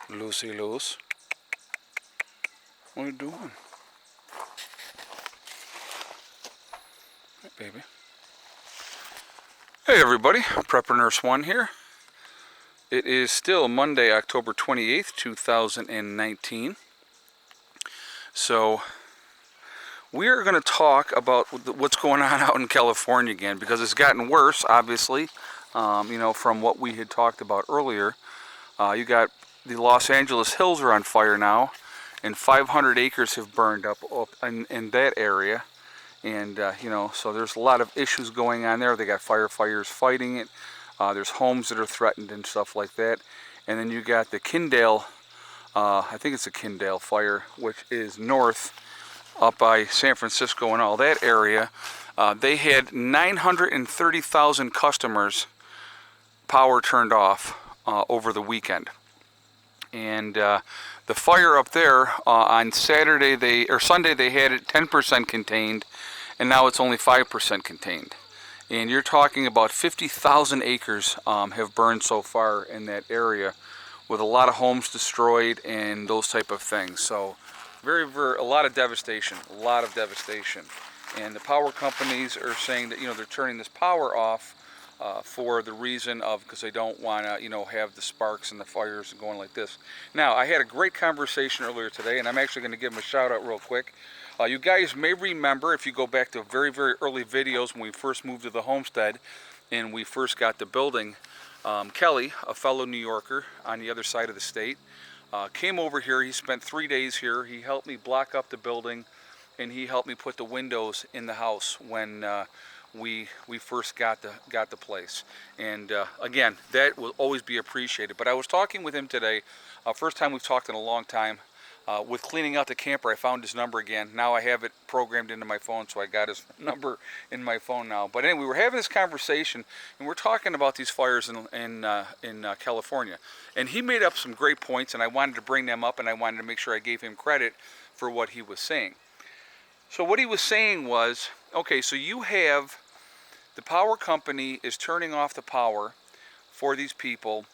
Lucy Loose. What are you doing? Hey, baby. Hey, everybody. Prepper Nurse 1 here. It is still Monday, October 28th, 2019. So, we are going to talk about what's going on out in California again, because it's gotten worse, obviously, from what we had talked about earlier. You got the Los Angeles hills are on fire now, and 500 acres have burned up in that area. And, so there's a lot of issues going on there. They got firefighters fighting it. There's homes that are threatened and stuff like that. And then you got the Kindale, I think it's a Kindale fire, which is north up by San Francisco and all that area. They had 930,000 customers power turned off over the weekend. And the fire up there on Sunday they had it 10% contained, and now it's only 5% contained. And you're talking about 50,000 acres have burned so far in that area, with a lot of homes destroyed and those type of things. So a lot of devastation, And the power companies are saying that they're turning this power off for the reason of because they don't want to have the sparks and the fires going like this. Now, I had a great conversation earlier today, and I'm actually going to give them a shout out real quick. You guys may remember, if you go back to very, very early videos when we first moved to the homestead and we first got the building, Kelly, a fellow New Yorker on the other side of the state, came over here. He spent 3 days here. He helped me block up the building, and he helped me put the windows in the house when we first got the place. And again, that will always be appreciated. But I was talking with him today, first time we've talked in a long time. With cleaning out the camper, I found his number again. Now I have it programmed into my phone, so I got his number in my phone now. But anyway, we were having this conversation, and we're talking about these fires in California. And he made up some great points, and I wanted to bring them up, and I wanted to make sure I gave him credit for what he was saying. So what he was saying was, okay, so you have the power company is turning off the power for these people,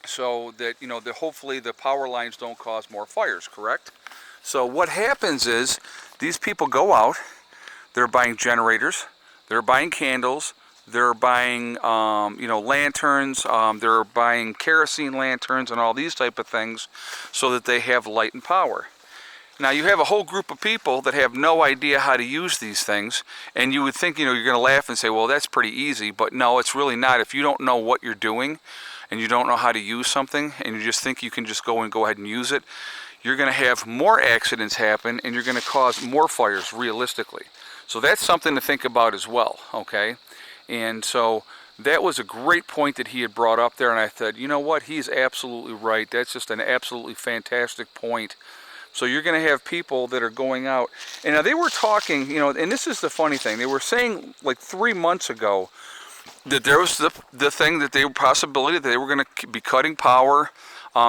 so that that hopefully the power lines don't cause more fires, correct? So what happens is these people go out, they're buying generators, they're buying candles, they're buying lanterns, they're buying kerosene lanterns and all these type of things so that they have light and power. Now you have a whole group of people that have no idea how to use these things, and you would think you're going to laugh and say, well, that's pretty easy, but no, it's really not. If you don't know what you're doing and you don't know how to use something and you just think you can just go ahead and use it, you're going to have more accidents happen and you're going to cause more fires realistically. So that's something to think about as well, okay? And so that was a great point that he had brought up there, and I thought, you know what, he's absolutely right. That's just an absolutely fantastic point. So you're going to have people that are going out, and now they were talking, and this is the funny thing, they were saying like 3 months ago that there was the thing that possibility that they were going to be cutting power.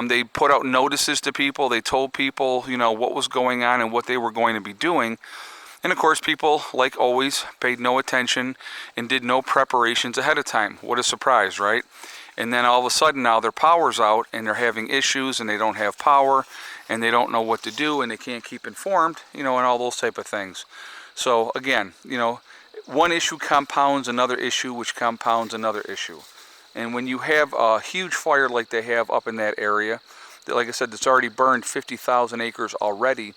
They put out notices to people. They told people, what was going on and what they were going to be doing. And of course, people, like always, paid no attention and did no preparations ahead of time. What a surprise, right? And then all of a sudden now their power's out and they're having issues and they don't have power and they don't know what to do and they can't keep informed, and all those type of things. So again, one issue compounds another issue, which compounds another issue. And when you have a huge fire like they have up in that area, that, like I said, that's already burned 50,000 acres already,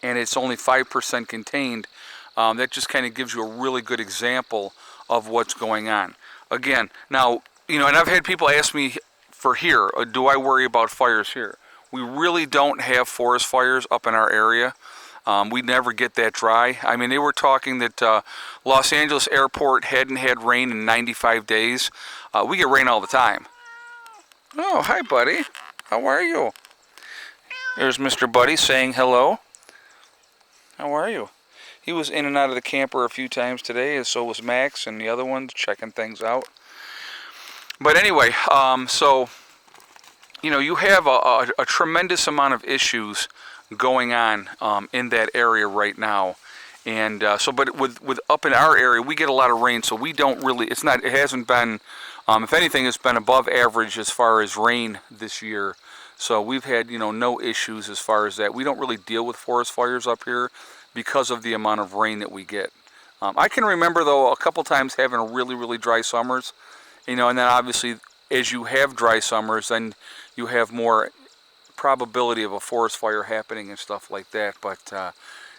and it's only 5% contained, that just kind of gives you a really good example of what's going on. Again, now, and I've had people ask me for here, do I worry about fires here? We really don't have forest fires up in our area. We never get that dry. I mean, they were talking that Los Angeles Airport hadn't had rain in 95 days. We get rain all the time. Oh, hi, buddy. How are you? There's Mr. Buddy saying hello. How are you? He was in and out of the camper a few times today, and so was Max and the other ones, checking things out. But anyway, so, you have a tremendous amount of issues going on in that area right now. And but with up in our area, we get a lot of rain, so we don't really, it hasn't been, if anything, it's been above average as far as rain this year. So we've had, no issues as far as that. We don't really deal with forest fires up here because of the amount of rain that we get. I can remember, though, a couple times having really, really dry summers, and then obviously as you have dry summers, then you have more probability of a forest fire happening and stuff like that. But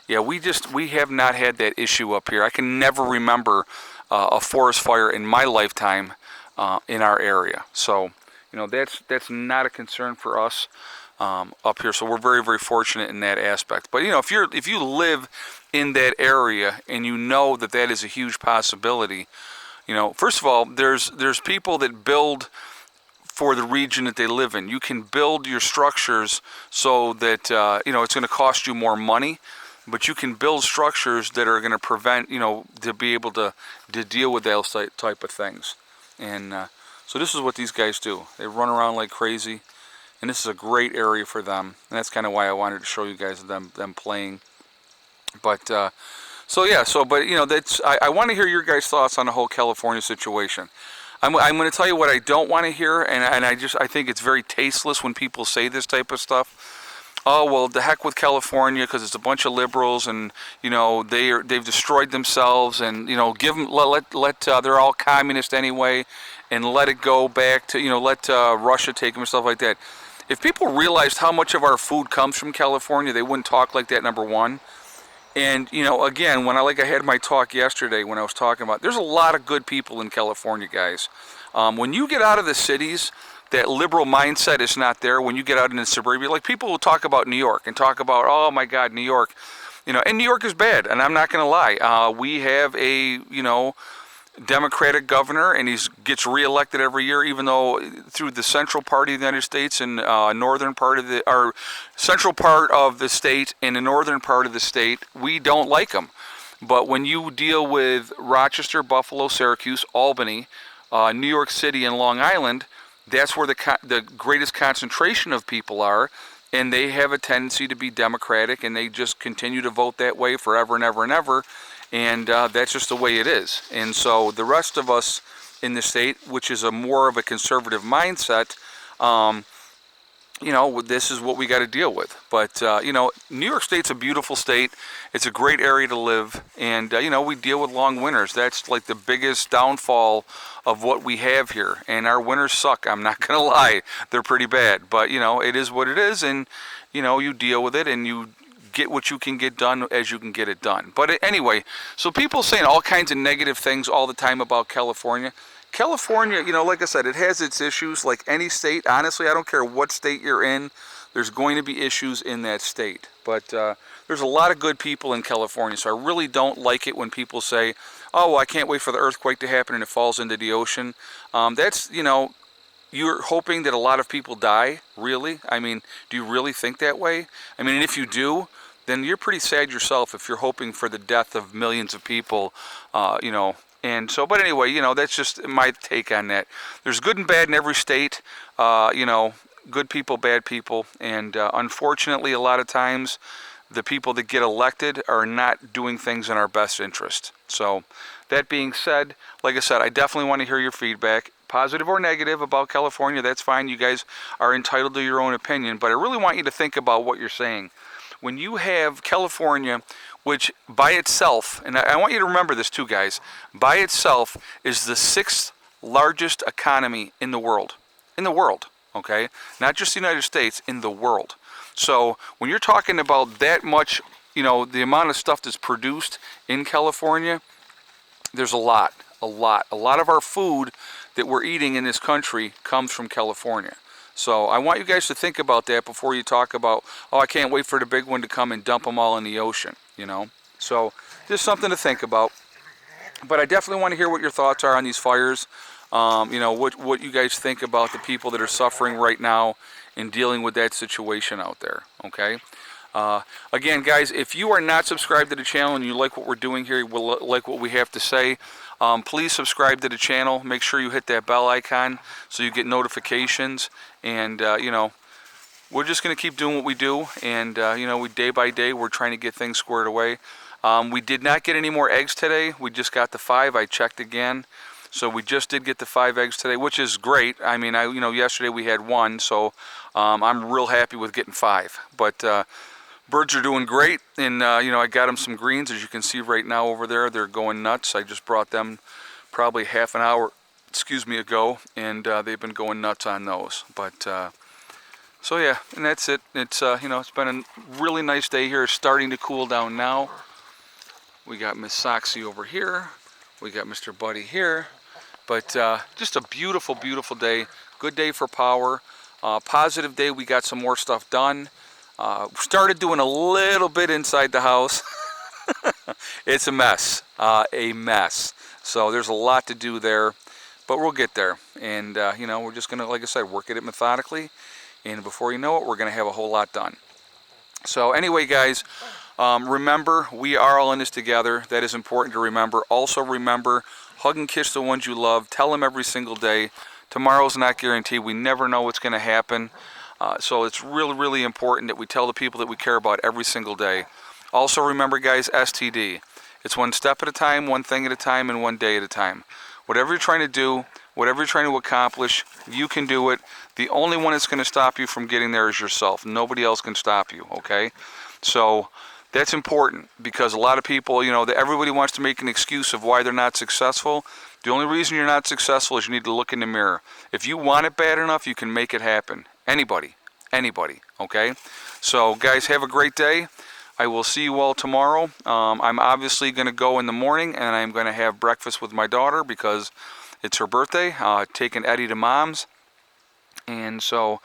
yeah, we have not had that issue up here. I can never remember a forest fire in my lifetime in our area. So that's not a concern for us up here. So we're very, very fortunate in that aspect. But if you live in that area and you know that that is a huge possibility, first of all, there's people that build for the region that they live in. You can build your structures so that it's going to cost you more money, but you can build structures that are going to prevent, to be able to deal with those type of things. And so this is what these guys do. They run around like crazy, and this is a great area for them. And that's kind of why I wanted to show you guys them playing. But that's I want to hear your guys' thoughts on the whole California situation. I'm going to tell you what I don't want to hear, and I think it's very tasteless when people say this type of stuff. Oh, well, the heck with California because it's a bunch of liberals, and they've destroyed themselves, and give them they're all communist anyway, and let it go back to let Russia take them and stuff like that. If people realized how much of our food comes from California, they wouldn't talk like that. Number one. And, again, when I had my talk yesterday when I was talking about, there's a lot of good people in California, guys. When you get out of the cities, that liberal mindset is not there. When you get out into suburbia, like people will talk about New York and talk about, oh my God, New York, and New York is bad. And I'm not going to lie. We have a, Democratic governor, and he gets reelected every year, even though through the central part of the United States and northern part of central part of the state and the northern part of the state, we don't like him. But when you deal with Rochester, Buffalo, Syracuse, Albany, New York City, and Long Island, that's where the greatest concentration of people are, and they have a tendency to be Democratic, and they just continue to vote that way forever and ever and ever. And that's just the way it is. And so the rest of us in the state, which is a more of a conservative mindset, this is what we got to deal with. But, New York State's a beautiful state. It's a great area to live. And, we deal with long winters. That's like the biggest downfall of what we have here. And our winters suck. I'm not going to lie. They're pretty bad. But, it is what it is. And, you deal with it, and you get what you can get done as you can get it done. But anyway, so people saying all kinds of negative things all the time about California. California, like I said, it has its issues like any state. Honestly, I don't care what state you're in. There's going to be issues in that state. But there's a lot of good people in California. So I really don't like it when people say, oh, well, I can't wait for the earthquake to happen and it falls into the ocean. That's, you're hoping that a lot of people die, really? I mean, do you really think that way? I mean, and if you do, then you're pretty sad yourself if you're hoping for the death of millions of people, And so, but anyway, that's just my take on that. There's good and bad in every state, good people, bad people. And unfortunately, a lot of times, the people that get elected are not doing things in our best interest. So, that being said, like I said, I definitely want to hear your feedback. Positive or negative about California, that's fine. You guys are entitled to your own opinion. But I really want you to think about what you're saying. When you have California, which by itself, and I want you to remember this too, guys, by itself is the 6th largest economy in the world. In the world, okay? Not just the United States, in the world. So when you're talking about that much, the amount of stuff that's produced in California, there's a lot of our food that we're eating in this country comes from California. So I want you guys to think about that before you talk about, oh, I can't wait for the big one to come and dump them all in the ocean, So just something to think about. But I definitely want to hear what your thoughts are on these fires. What you guys think about the people that are suffering right now and dealing with that situation out there, okay? Again, guys, if you are not subscribed to the channel and you like what we're doing here, you will like what we have to say, please subscribe to the channel. Make sure you hit that bell icon so you get notifications. And, we're just going to keep doing what we do. And, we day by day, we're trying to get things squared away. We did not get any more eggs today. We just got the 5. I checked again. So we just did get the 5 eggs today, which is great. I mean, yesterday we had 1, so I'm real happy with getting 5. But birds are doing great, and I got them some greens, as you can see right now over there. They're going nuts. I just brought them probably half an hour, ago, and they've been going nuts on those. But so yeah, and that's it. It's it's been a really nice day here. It's starting to cool down now. We got Miss Soxy over here. We got Mr. Buddy here. But just a beautiful, beautiful day. Good day for power. Positive day. We got some more stuff done. Started doing a little bit inside the house. It's a mess. A mess. So there's a lot to do there. But we'll get there. And, we're just going to, like I said, work at it methodically. And before you know it, we're going to have a whole lot done. So anyway, guys, remember, we are all in this together. That is important to remember. Also remember, hug and kiss the ones you love. Tell them every single day. Tomorrow's not guaranteed. We never know what's going to happen. So it's really, really important that we tell the people that we care about every single day. Also remember, guys, STD. It's one step at a time, one thing at a time, and one day at a time. Whatever you're trying to do, whatever you're trying to accomplish, you can do it. The only one that's going to stop you from getting there is yourself. Nobody else can stop you, okay? So that's important, because a lot of people, everybody wants to make an excuse of why they're not successful. The only reason you're not successful is you need to look in the mirror. If you want it bad enough, you can make it happen. Anybody, okay? So guys, have a great day. I will see you all tomorrow. I'm obviously going to go in the morning, and I'm going to have breakfast with my daughter because it's her birthday, taking Eddie to Mom's. And so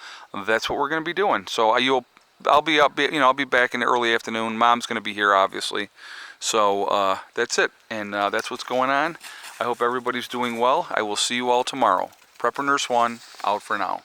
that's what we're going to be doing. So I'll be back in the early afternoon. Mom's going to be here, obviously. So that's it, and that's what's going on. I hope everybody's doing well. I will see you all tomorrow. Prepper Nurse 1, out for now.